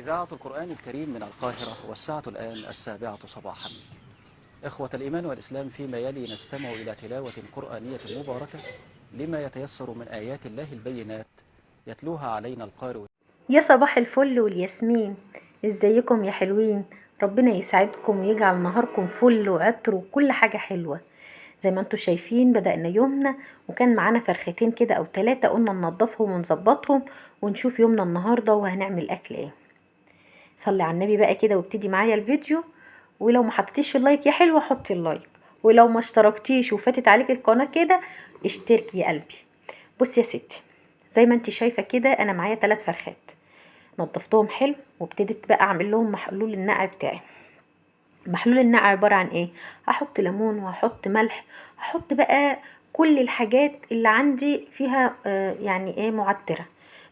إذاعة القرآن الكريم من القاهرة، والساعة الآن 7:00 صباحا. إخوة الإيمان والإسلام، فيما يلي نستمع إلى تلاوة قرآنية مباركة لما يتيسر من آيات الله البينات يتلوها علينا القارئ. يا صباح الفل والياسمين، ازيكم يا حلوين؟ ربنا يسعدكم ويجعل نهاركم فل وعطر وكل حاجة حلوة. زي ما انتوا شايفين بدأنا يومنا، وكان معانا فرختين كده او 3 قلنا ننضفهم ونظبطهم ونشوف يومنا النهاردة وهنعمل اكل ايه. صلي على النبي بقى كده وابتدي معايا الفيديو، ولو ما حطيتيش اللايك يا حلوة حطي اللايك، ولو ما اشتركتيش وفاتت عليك القناة كده اشتركي يا قلبي. بصي يا ستي، زي ما انت شايفة كده انا معايا 3 فرخات نضفتهم حلو، وابتديت بقى اعمل لهم محلول النقع بتاعي. محلول النقع عبارة عن ايه؟ هحط ليمون وهحط ملح، هحط بقى كل الحاجات اللي عندي فيها يعني ايه معترة،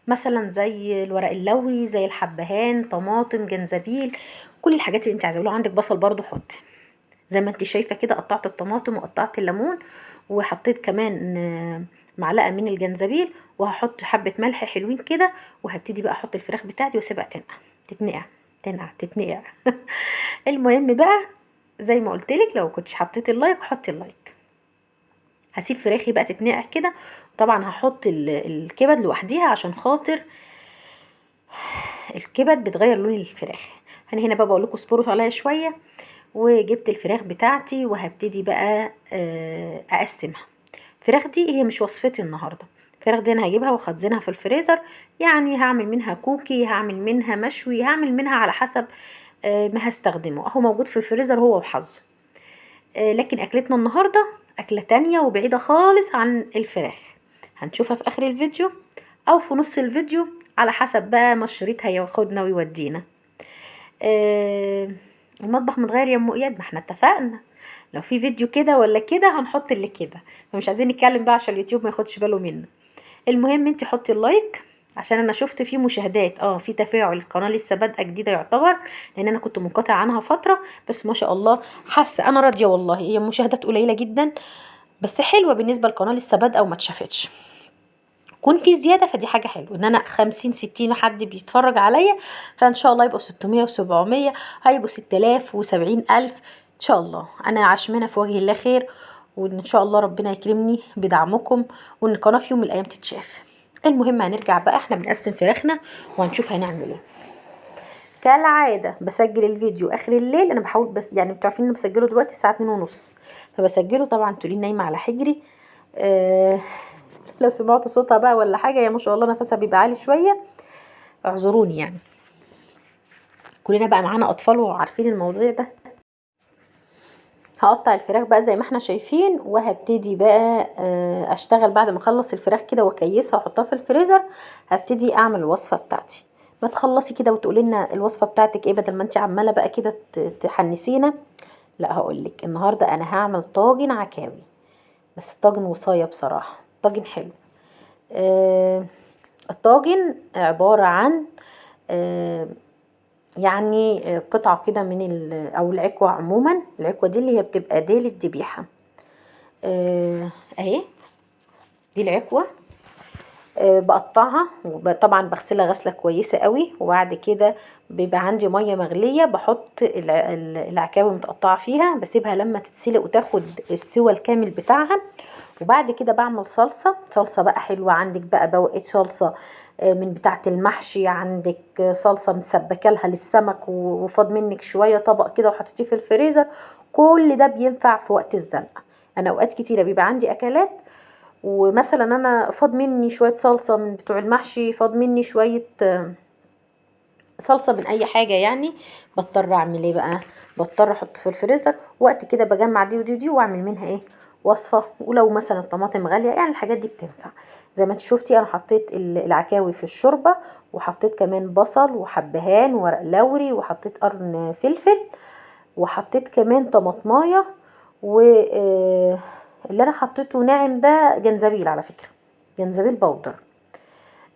مثلا زي الورق اللوري، زي الحبهان، طماطم، جنزبيل، كل الحاجات اللي انت عايزه. لو عندك بصل برضو حطي. زي ما انت شايفه كده قطعت الطماطم وقطعت الليمون، وحطيت كمان معلقه من الجنزبيل، وهحط حبه ملح حلوين كده، وهبتدي بقى احط الفراخ بتاعتي واسيبها تتنقع تتنقع. المهم بقى زي ما قلتلك، لو كنتش حطيت اللايك حطي اللايك. هسيب فراخي بقى تتنقع كده. طبعا هحط الكبد لوحديها عشان خاطر الكبد بتغير لون الفراخ. انا هنا بقى بقول لكم اصبروا عليا شويه. وجبت الفراخ بتاعتي وهبتدي بقى اقسمها. الفراخ دي هي مش وصفتي النهارده، الفراخ دي انا هجيبها واخزنها في الفريزر، يعني هعمل منها كوكي، هعمل منها مشوي، هعمل منها على حسب ما هستخدمه، اهو موجود في الفريزر هو وحظه. لكن اكلتنا النهارده اكله تانية وبعيده خالص عن الفراخ، هنشوفها في اخر الفيديو او في نص الفيديو على حسب بقى ما الشريط هياخدنا ويودينا. المطبخ متغير يا ام اياد، ما احنا اتفقنا لو في فيديو كده ولا كده هنحط اللي كده، فمش عايزين نتكلم بقى عشان اليوتيوب ما ياخدش باله منه. المهم انت حطي اللايك عشان انا شفت فيه مشاهدات، في تفاعل. القناه لسه بادئه جديده يعتبر، لان انا كنت منقطع عنها فتره، بس ما شاء الله حاسه انا راضيه والله. هي مشاهدات قليله جدا بس حلوه بالنسبه للقناه لسه بادئه وما اتشافتش. كون في زياده فدي حاجه حلوه، ان انا 50 60 حد بيتفرج عليا، فان شاء الله يبقوا 600 و700، هيبقوا 6000 و70000 ان شاء الله. انا عشمانه في وجه الله خير، وان شاء الله ربنا يكرمني بدعمكم، وان القناه في يوم من الايام تتشاف. المهم هنرجع بقى، احنا بنقسم فراخنا وهنشوف هنعمل ايه. كالعاده بسجل الفيديو اخر الليل، انا بحاول بس يعني انتوا عارفين ان بسجله دلوقتي الساعه 2:30، فبسجله طبعا تقولين نايمه على حجري. لو سمعتوا صوتها بقى ولا حاجه، يا ما شاء الله نفسها بيبقى عالي شويه، اعذروني يعني. كلنا بقى معانا اطفال وعارفين الموضوع ده. هقطع الفراخ بقى زي ما احنا شايفين، وهبتدي بقى اشتغل بعد ما اخلص الفراخ كده واكيسها واحطها في الفريزر. هبتدي اعمل الوصفه بتاعتي. ما تخلصي كده وتقولي لنا الوصفه بتاعتك ايه، بدل ما انت عماله بقى كده تحنسينا. لا هقولك النهارده انا هعمل طاجن عكاوي، بس طاجن وصايه بصراحه، طاجن حلو. الطاجن عباره عن يعني قطعة كده من او العكوة. عموما العكوة دي اللي هي بتبقى ديل الذبيحة اهي، دي العكوة. بقطعها وطبعا بغسلها غسلة كويسة قوي، وبعد كده بيبقى عندي مية مغلية بحط العكاوي متقطعة فيها، بسيبها لما تتسلق وتاخد السوى الكامل بتاعها. وبعد كده بعمل صلصة بقى حلوة. عندك بقى بواقي صلصة من بتاعة المحشي، عندك صلصة مسبكة لها للسمك وفاض منك شوية طبق كده وحطيتيه في الفريزر. كل ده بينفع في وقت الزنقة. انا اوقات كتيرة بيبقى عندي اكلات، ومثلا انا فاض مني شوية صلصة من بتوع المحشي، فاض مني شوية صلصة من اي حاجة يعني، بضطر اعمل ايه بقى، بضطر احط في الفريزر. وقت كده بجمع دي ودي واعمل منها ايه وصفة. ولو مثلا الطماطم غالية يعني الحاجات دي بتنفع. زي ما انت شفتي انا حطيت العكاوي في الشوربة، وحطيت كمان بصل وحبهان وورق لوري، وحطيت قرن فلفل، وحطيت كمان طماطمايه، اللي انا حطيته ناعم ده جنزبيل على فكرة، جنزبيل بودر.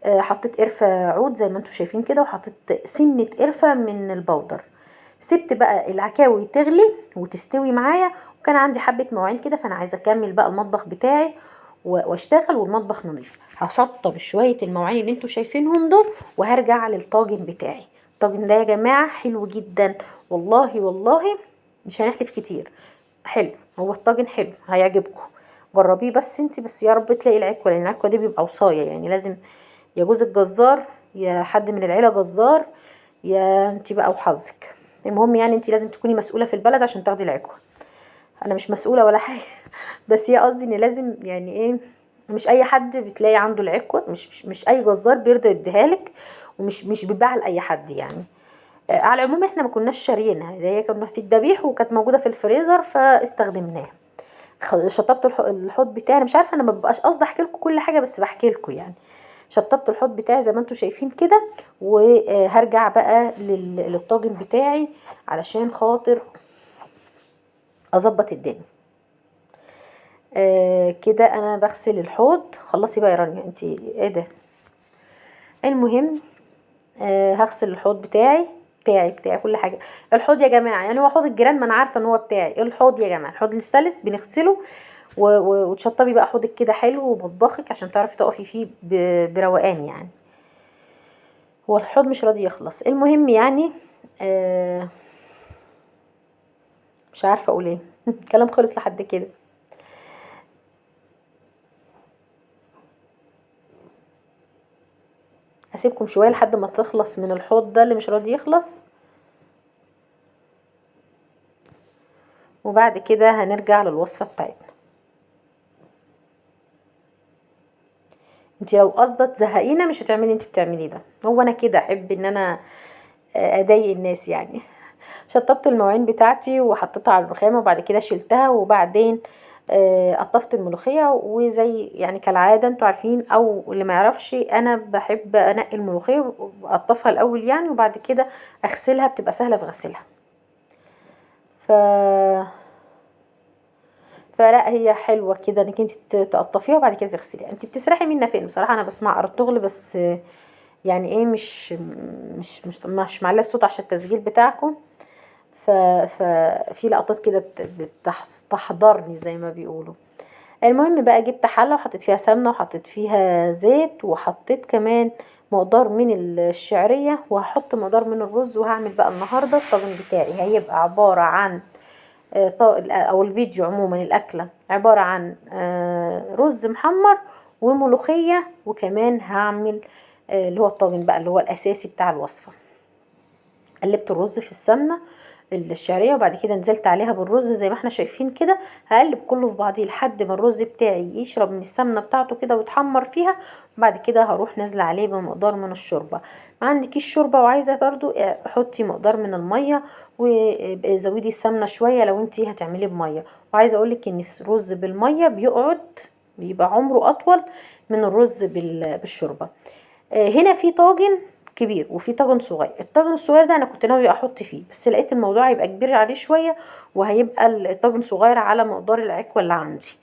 حطيت قرفة عود زي ما انتم شايفين كده، وحطيت سنة قرفة من البودر. سبت بقى العكاوي تغلي وتستوي معايا، وكان عندي حبة مواعين كده، فانا عايزة اكمل بقى المطبخ بتاعي واشتغل والمطبخ نظيف. هشطب شوية المواعين اللي انتم شايفينهم دول، وهرجع للطاجن بتاعي. الطاجن ده يا جماعه حلو جدا، والله والله مش هنحلف كتير، حلو. هو الطاجن حلو هيعجبكم، جربيه بس انتي، بس يا رب تلاقي العكوه، لان العكوه دي بيبقى وصايه، يعني لازم يا جوز الجزار يا حد من العيله جزار، يا انتي بقى وحظك. المهم يعني انتي لازم تكوني مسؤوله في البلد عشان تاخدي العكوه. انا مش مسؤوله ولا حاجه بس هي قصدي ان لازم يعني ايه، مش اي حد بتلاقي عنده العكوه، مش اي جزار بيرضى يديها لك، ومش بيتباع لاي حد يعني. على العموم احنا ما كناش شاريينها، هي كنا في الذبيح وكانت موجوده في الفريزر فاستخدمناها. شطبت الحوض بتاعي، انا مش عارفه، انا ما ببقاش قصدي احكي لكم كل حاجه بس بحكي لكم يعني. شطبت الحوض بتاعي زي ما انتم شايفين كده، وهرجع بقى للطاجن بتاعي علشان خاطر اظبط الدنيا. كده انا بغسل الحوض. خلصي بقى يا رانيا انتي ايه ده. المهم هغسل الحوض بتاعي كل حاجه. الحوض يا جماعه يعني هو حوض الجيران، ما انا عارفه ان هو بتاعي. الحوض يا جماعه الحوض الستانلس بنغسله وتشطبي بقى حوضك كده حلو ومطبخك عشان تعرفي تقفي فيه بروقان يعني. هو الحوض مش راضي يخلص. المهم يعني مش عارفه اقول ايه الكلام خلص لحد كده. هسيبكم شويه لحد ما تخلص من الحوض ده اللي مش راضي يخلص، وبعد كده هنرجع للوصفه بتاعتنا. انتي لو قصدك تزهقينا مش هتعملي انتي بتعملي ده، هو انا كده احب ان انا اضايق الناس يعني. شطبت المواعين بتاعتي وحطيتها على الرخامه، وبعد كده شلتها، وبعدين قطفت الملوخيه، وزي يعني كالعاده انتوا عارفين، او اللي ما يعرفش انا بحب انقي الملوخيه واقطفها الاول يعني، وبعد كده اغسلها، بتبقى سهله في غسلها. ف فلا هي حلوه كده انك انت تقطفيها وبعد كده تغسليها. انت بتسرحي منا فين بصراحه؟ انا بسمع ارطغرل بس يعني ايه، مش معلي الصوت عشان التسجيل بتاعكم. ففي لقطات كده بتحضرني زي ما بيقولوا. المهم بقى جبت حله وحطيت فيها سمنه وحطيت فيها زيت، وحطيت كمان مقدار من الشعريه، وهحط مقدار من الرز. وهعمل بقى النهارده الطاجن بتاعي هيبقى عباره عن او الفيديو عموما الاكله عباره عن رز محمر وملوخيه، وكمان هعمل اللي هو الطاجن بقى اللي هو الاساسي بتاع الوصفه. قلبت الرز في السمنه الشعريه، وبعد كده نزلت عليها بالرز زي ما احنا شايفين كده. هقلب كله في بعضيه لحد ما الرز بتاعي يشرب من السمنه بتاعته كده ويتحمر فيها. وبعد كده هروح نازله عليه بمقدار من الشوربه. ما عندكيش شوربه وعايزه برضو حطي مقدار من الميه، وزودي السمنه شويه لو انتي هتعمليه بميه. وعايزه اقولك ان الرز بالميه بيبقى عمره اطول من الرز بالشوربه. هنا في طاجن كبير وفي طاجن صغير. الطاجن الصغير ده انا كنت ناويه احط فيه، بس لقيت الموضوع هيبقى كبير عليه شويه، وهيبقى الطاجن صغير على مقدار العكوه اللي عندي.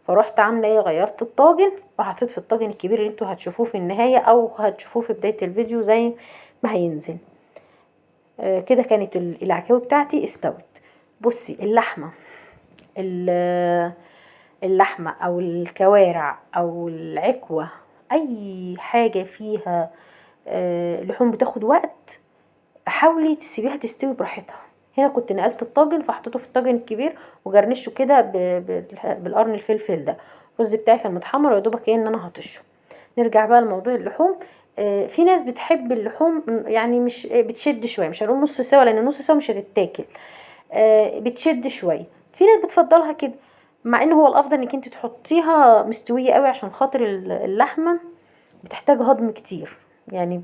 فروحت عامله ايه، غيرت الطاجن وحطيت في الطاجن الكبير اللي انتوا هتشوفوه في النهايه او هتشوفوه في بدايه الفيديو زي ما هينزل. كده كانت العكاوي بتاعتي استوت. بصي اللحمه او الكوارع او العكوه، اي حاجه فيها لحوم بتاخد وقت، حاولي تسيبيها تستوي براحتها. هنا كنت نقلت الطاجن فحطيته في الطاجن الكبير وجرنشه كده بالقرن الفلفل ده. الرز بتاعي كان متحمر ويدوبك ان انا هطشه. نرجع بقى لموضوع اللحوم. في ناس بتحب اللحوم يعني مش بتشد شويه، مش هنقول نص سوا لان نص سوا مش هتتاكل، بتشد شويه. في ناس بتفضلها كده، مع ان هو الافضل انك انت تحطيها مستويه قوي عشان خاطر اللحمه بتحتاج هضم كتير، يعني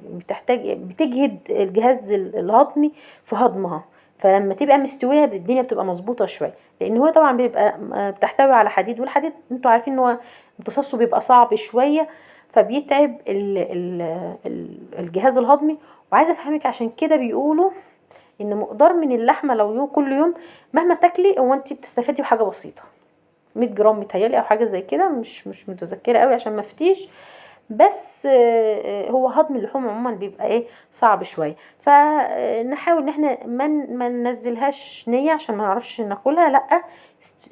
بتجهد الجهاز الهضمي في هضمها. فلما تبقى مستويه الدنيا بتبقى مظبوطه شويه، لان هو طبعا بيبقى بتحتوي على حديد، والحديد انتوا عارفين ان هو امتصاصه بيبقى صعب شويه، فبيتعب الجهاز الهضمي. وعايزه افهمك عشان كده بيقولوا ان مقدار من اللحمه لو كل يوم مهما تاكلي هو انت بتستفادي بحاجه بسيطه، 100 جرام متهيالي او حاجه زي كده، مش متذكره قوي عشان ما افتيش. بس هو هضم اللحوم عموما بيبقى ايه صعب شويه. فنحاول ان احنا ما ننزلهاش نيه عشان ما نعرفش ناكلها، لا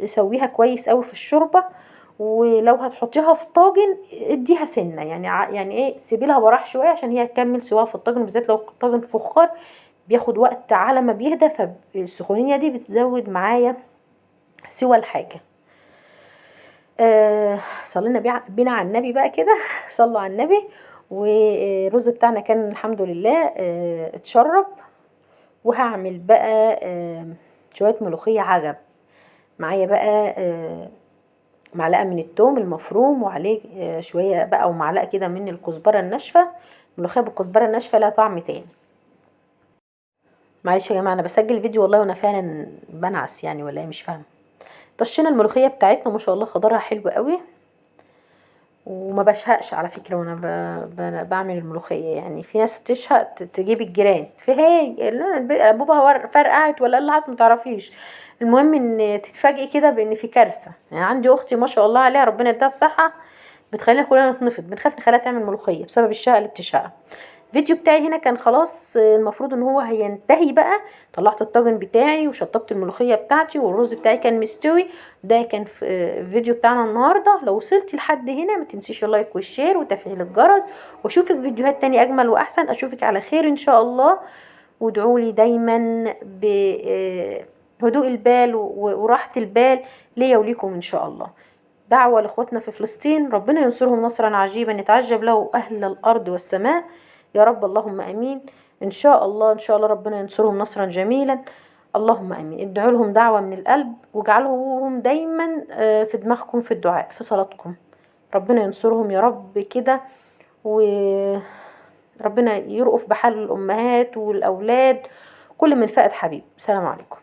سويها كويس قوي في الشوربه ولو هتحطيها في طاجن اديها سنه، يعني ايه، سيبي لها براح شويه عشان هي تكمل سواها في الطاجن، بالذات لو الطاجن فخار بياخد وقت على ما بيهدى، فالسخونيه دي بتزود معايا سوى الحاجه. صلينا بينا على النبي بقى كده. صلوا على النبي. والرز بتاعنا كان الحمد لله اتشرب. وهعمل بقى شويه ملوخيه عجب معايا بقى، معلقه من الثوم المفروم وعليه شويه بقى، ومعلقه كده من الكزبره الناشفه. الملوخيه بالكزبره الناشفه لها طعم تاني. معلش يا جماعه انا بسجل فيديو والله وانا فعلا بنعس يعني، ولا ايه مش فاهمه. طشينا الملوخيه بتاعتنا ما شاء الله خضرها حلو قوي، وما بشهقش على فكره وانا بعمل الملوخيه. يعني في ناس تشهق تجيب الجيران في بابا فرقعت ولا اللي حصل متعرفيش. المهم ان تتفاجئي كده بان في كارثه. يعني عندي اختي ما شاء الله عليها ربنا يديها الصحه، بتخلينا كلنا نتنفض، بنخاف نخليها تعمل ملوخيه بسبب الشهقه اللي بتشهقها. الفيديو بتاعي هنا كان خلاص المفروض ان هو هينتهي بقى. طلعت الطاجن بتاعي وشطبت الملوخيه بتاعتي والرز بتاعي كان مستوي. ده كان في الفيديو بتاعنا النهارده. لو وصلتي لحد هنا ما تنسيش اللايك والشير وتفعيل الجرس، واشوفك فيديوهات تاني اجمل واحسن. اشوفك على خير ان شاء الله، وادعولي دايما بهدوء البال وراحه البال ليا وليكم ان شاء الله. دعوة لاخواتنا في فلسطين، ربنا ينصرهم نصرا عجيبا يتعجب له اهل الارض والسماء يا رب، اللهم امين. ان شاء الله ان شاء الله ربنا ينصرهم نصرا جميلا، اللهم امين. ادعوا لهم دعوة من القلب واجعلوهم دايما في دماغكم في الدعاء في صلاتكم. ربنا ينصرهم يا رب كده، وربنا يرأف بحال الامهات والاولاد كل من فقد حبيب. سلام عليكم.